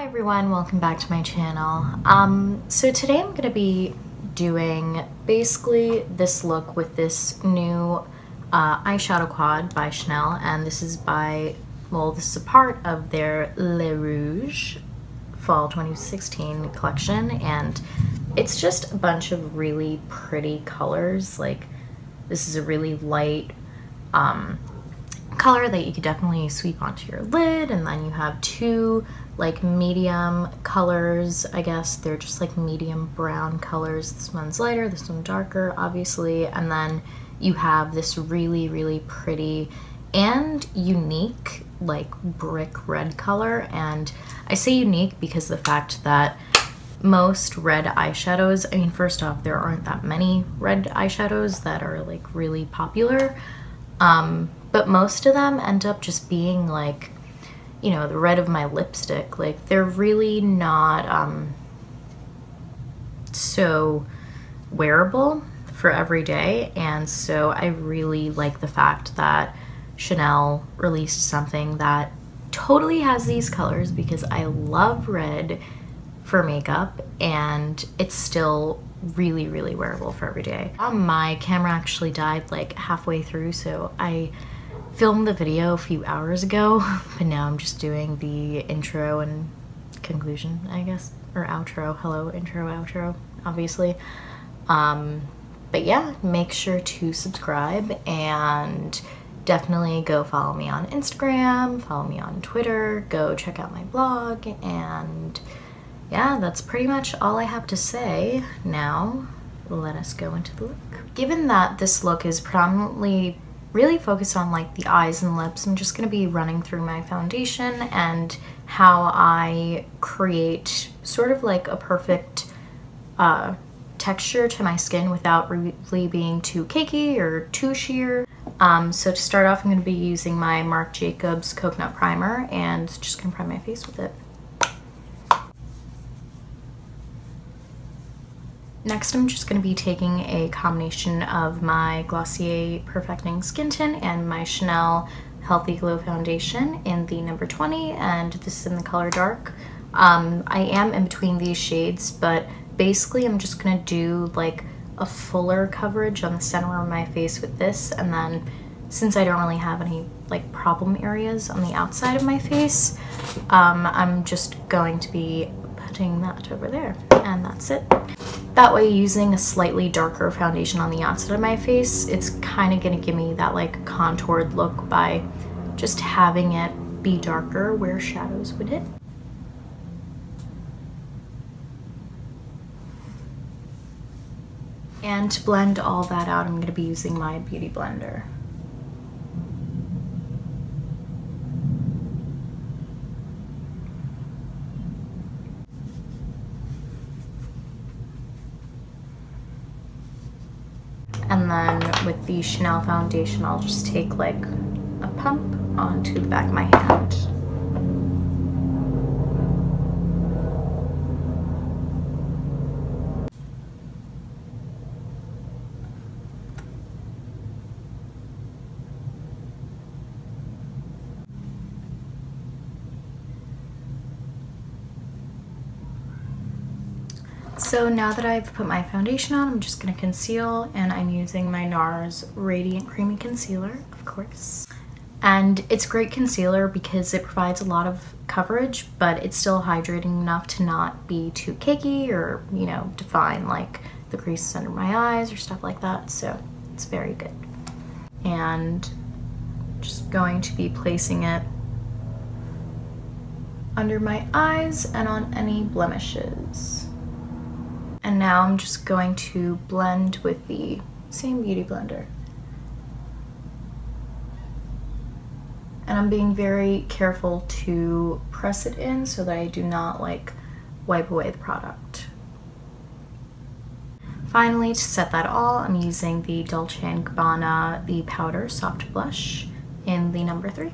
Hi everyone, welcome back to my channel. So today I'm going to be doing basically this look with this new eyeshadow quad by Chanel, and this is by, well, this is a part of their Rouge Fall 2016 collection, and it's just a bunch of really pretty colors. Like, this is a really light color that you could definitely sweep onto your lid, and then you have two like medium colors. I guess they're just like medium brown colors. This one's lighter, this one's darker, obviously, and then you have this really pretty and unique like brick red color. And I say unique because the fact that most red eyeshadows, I mean, first off, there aren't that many red eyeshadows that are like really popular, but most of them end up just being like, you know, the red of my lipstick. Like, they're really not so wearable for every day. And so I really like the fact that Chanel released something that totally has these colors, because I love red for makeup and it's still really wearable for every day. My camera actually died like halfway through, so I filmed the video a few hours ago, but now I'm just doing the intro and conclusion, I guess, or outro. Hello, intro, outro, obviously. But yeah, make sure to subscribe and definitely go follow me on Instagram, follow me on Twitter, go check out my blog, and yeah, that's pretty much all I have to say. Now, let us go into the look. Given that this look is predominantly really focused on like the eyes and lips, I'm just going to be running through my foundation and how I create sort of like a perfect texture to my skin without really being too cakey or too sheer. So to start off, I'm going to be using my Marc Jacobs Coconut Primer and just going to prime my face with it. Next, I'm just going to be taking a combination of my Glossier Perfecting Skin Tint and my Chanel Healthy Glow Foundation in the number 20, and this is in the color Dark. I am in between these shades, but basically I'm just going to do like a fuller coverage on the center of my face with this, and then since I don't really have any like problem areas on the outside of my face, I'm just going to be putting that over there, and that's it. That way, using a slightly darker foundation on the outside of my face, it's kind of going to give me that like contoured look by just having it be darker where shadows would hit. And to blend all that out, I'm going to be using my Beauty Blender. And then with the Chanel foundation, I'll just take like a pump onto the back of my hand. So now that I've put my foundation on, I'm just going to conceal, and I'm using my NARS Radiant Creamy Concealer, of course. And it's great concealer because it provides a lot of coverage, but it's still hydrating enough to not be too cakey or, you know, define like the creases under my eyes or stuff like that. So it's very good. And just going to be placing it under my eyes and on any blemishes. And now I'm just going to blend with the same Beauty Blender. And I'm being very careful to press it in so that I do not like wipe away the product. Finally, to set that all, I'm using the Dolce&Gabbana The Powder Soft Blush in the number 3.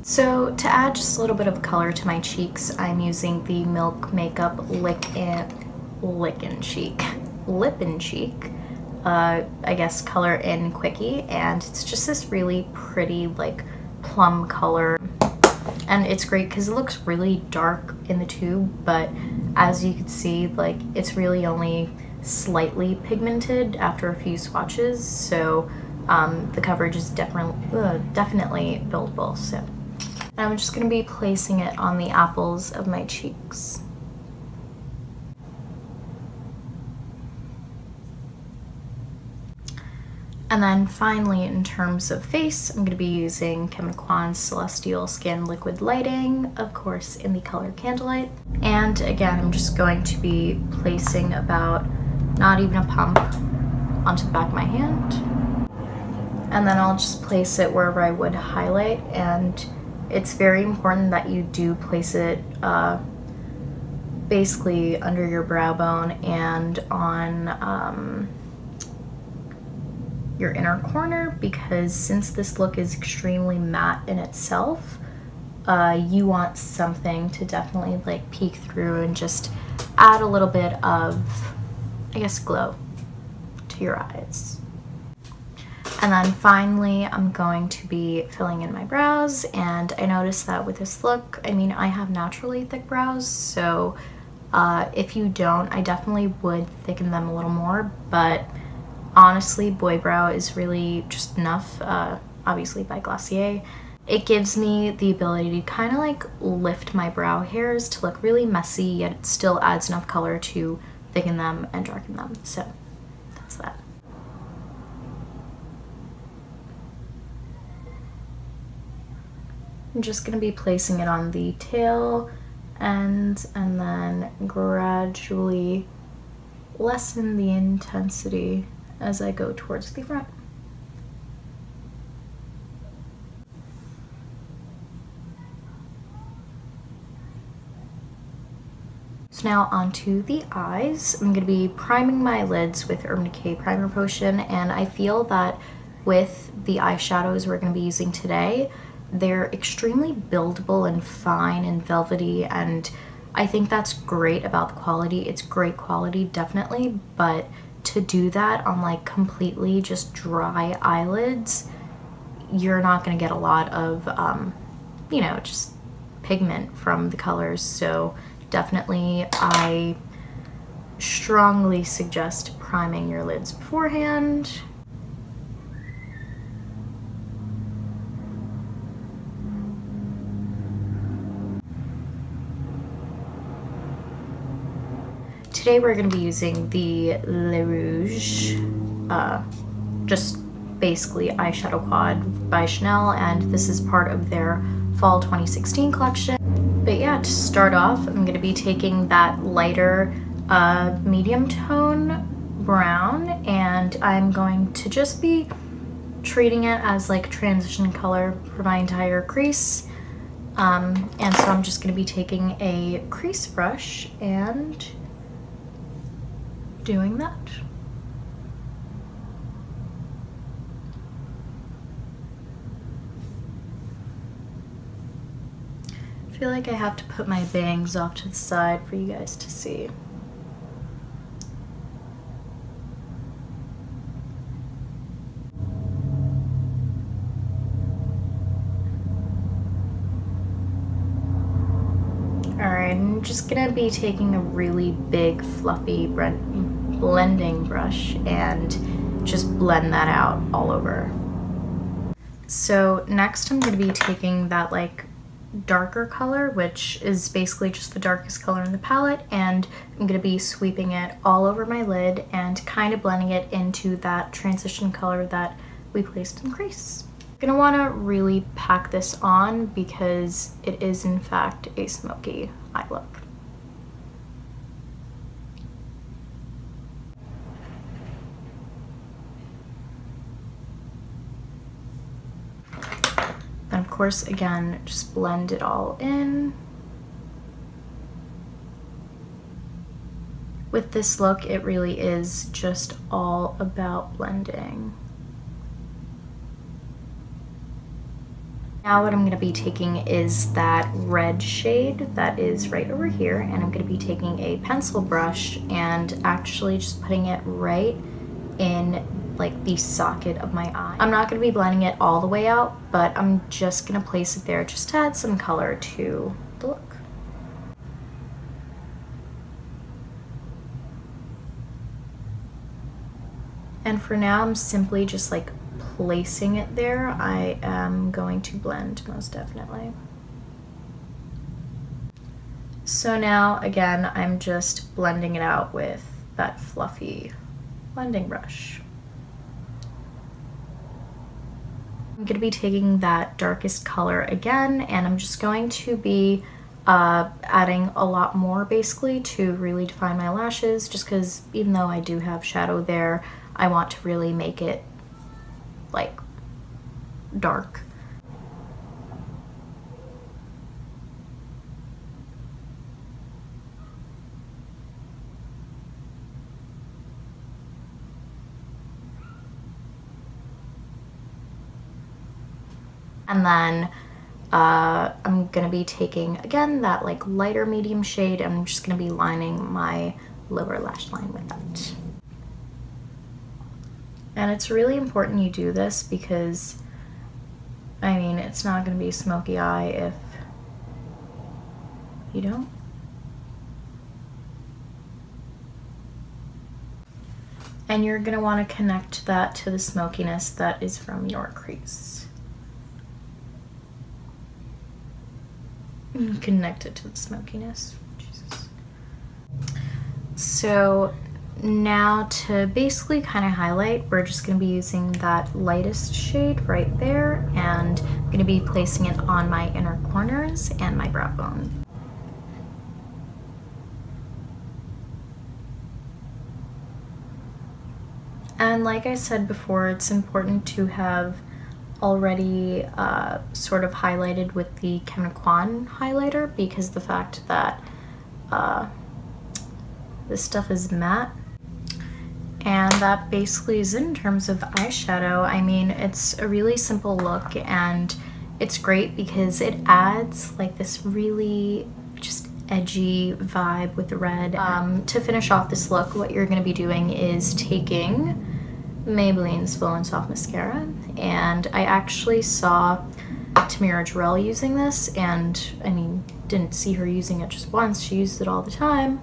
So to add just a little bit of color to my cheeks, I'm using the Milk Makeup Lip and Cheek, I guess color in Quickie, and it's just this really pretty like plum color, and it's great because it looks really dark in the tube, but as you can see, like it's really only slightly pigmented after a few swatches, so the coverage is definitely buildable. So I'm just going to be placing it on the apples of my cheeks. And then finally, in terms of face, I'm going to be using Kevyn's Celestial Skin Liquid Lighting, of course in the color Candlelight. And again, I'm just going to be placing about not even a pump onto the back of my hand. And then I'll just place it wherever I would highlight, and it's very important that you do place it basically under your brow bone and on your inner corner, because since this look is extremely matte in itself, you want something to definitely like peek through and just add a little bit of, I guess, glow to your eyes. And then finally, I'm going to be filling in my brows, and I noticed that with this look, I mean, I have naturally thick brows, so if you don't, I definitely would thicken them a little more, but honestly, Boy Brow is really just enough, obviously by Glossier. It gives me the ability to kind of like lift my brow hairs to look really messy, yet it still adds enough color to thicken them and darken them, so that's that. I'm just going to be placing it on the tail end and then gradually lessen the intensity as I go towards the front. So now onto the eyes. I'm going to be priming my lids with Urban Decay Primer Potion, and I feel that with the eyeshadows we're going to be using today, they're extremely buildable and fine and velvety, and I think that's great about the quality. It's great quality, definitely, but to do that on like completely just dry eyelids, you're not going to get a lot of, you know, just pigment from the colors. So definitely I strongly suggest priming your lids beforehand. Today we're going to be using the Rouge, just basically eyeshadow quad by Chanel, and this is part of their fall 2016 collection. But yeah, to start off, I'm going to be taking that lighter medium tone brown, and I'm going to just be treating it as like transition color for my entire crease. And so I'm just going to be taking a crease brush and doing that. I feel like I have to put my bangs off to the side for you guys to see. Alright, I'm just gonna be taking a really big fluffy blending brush and just blend that out all over. So next I'm going to be taking that like darker color, which is basically just the darkest color in the palette, and I'm going to be sweeping it all over my lid and kind of blending it into that transition color that we placed in the crease. You're going to want to really pack this on because it is in fact a smoky eye look. And of course, again, just blend it all in. With this look, it really is just all about blending. Now what I'm going to be taking is that red shade that is right over here, and I'm going to be taking a pencil brush and actually just putting it right in like the socket of my eye. I'm not going to be blending it all the way out, but I'm just going to place it there just to add some color to the look. And for now, I'm simply just like placing it there. I am going to blend most definitely. So now again, I'm just blending it out with that fluffy blending brush. I'm going to be taking that darkest color again, and I'm just going to be adding a lot more basically to really define my lashes, just because even though I do have shadow there, I want to really make it like dark. And then I'm gonna be taking again that like lighter medium shade, and I'm just gonna be lining my lower lash line with that. And it's really important you do this because, I mean, it's not going to be a smoky eye if you don't. And you're going to want to connect that to the smokiness that is from your crease. Connect it to the smokiness. Jesus. So now to basically kind of highlight, we're just going to be using that lightest shade right there, and I'm going to be placing it on my inner corners and my brow bone. And like I said before, it's important to have already sort of highlighted with the No.1 highlighter, because the fact that this stuff is matte. And that basically is it in terms of eyeshadow. I mean, it's a really simple look, and it's great because it adds like this really just edgy vibe with the red. To finish off this look, what you're going to be doing is taking Maybelline's Fluence Soft Mascara, and I actually saw Tamira Jarrell using this, and I mean, didn't see her using it just once, she used it all the time.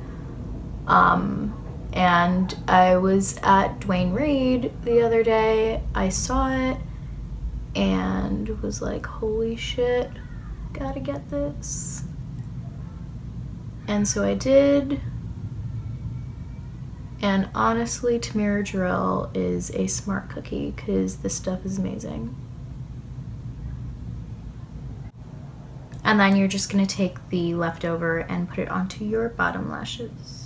And I was at Dwayne Reed the other day, I saw it, and was like, holy shit, gotta get this. And so I did, and honestly, Tamira Jarrell is a smart cookie because this stuff is amazing. And then you're just gonna take the leftover and put it onto your bottom lashes.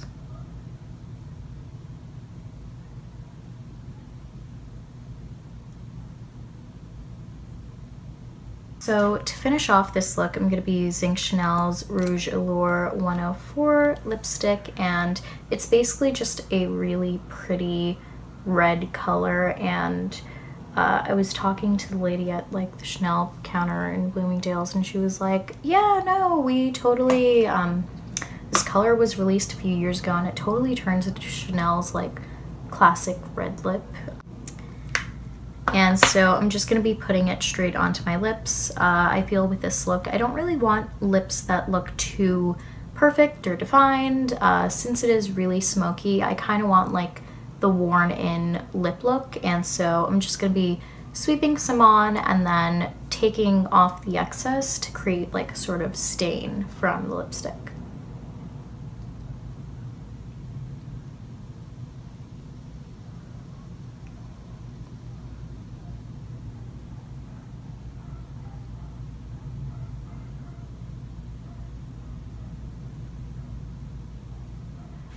So to finish off this look, I'm going to be using Chanel's Rouge Allure 104 lipstick, and it's basically just a really pretty red color. And I was talking to the lady at like the Chanel counter in Bloomingdale's, and she was like, yeah, no, we totally, this color was released a few years ago, and it totally turns into Chanel's like classic red lip. And so I'm just going to be putting it straight onto my lips. I feel with this look, I don't really want lips that look too perfect or defined. Since it is really smoky, I kind of want like the worn in lip look. And so I'm just going to be sweeping some on and then taking off the excess to create like a sort of stain from the lipstick.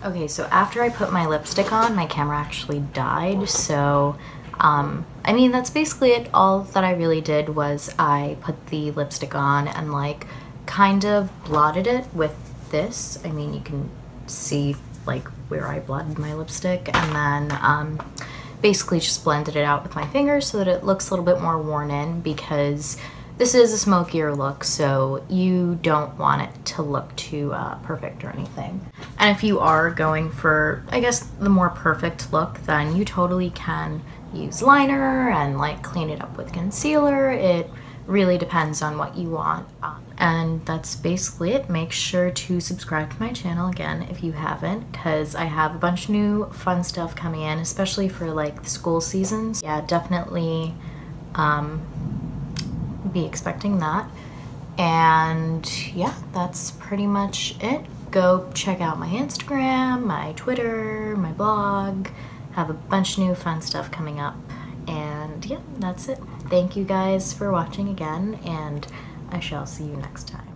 Okay, so after I put my lipstick on, my camera actually died, so, I mean, that's basically it. All that I really did was I put the lipstick on and, like, kind of blotted it with this. I mean, you can see, like, where I blotted my lipstick, and then, basically just blended it out with my fingers so that it looks a little bit more worn in, because this is a smokier look, so you don't want it to look too perfect or anything. And if you are going for, I guess, the more perfect look, then you totally can use liner and like clean it up with concealer. It really depends on what you want. And that's basically it. Make sure to subscribe to my channel again if you haven't, because I have a bunch of new fun stuff coming in, especially for like the school seasons. Yeah, definitely be expecting that. And yeah, that's pretty much it. Go check out my Instagram, my Twitter, my blog. Have a bunch of new fun stuff coming up. And yeah, that's it. Thank you guys for watching again, and I shall see you next time.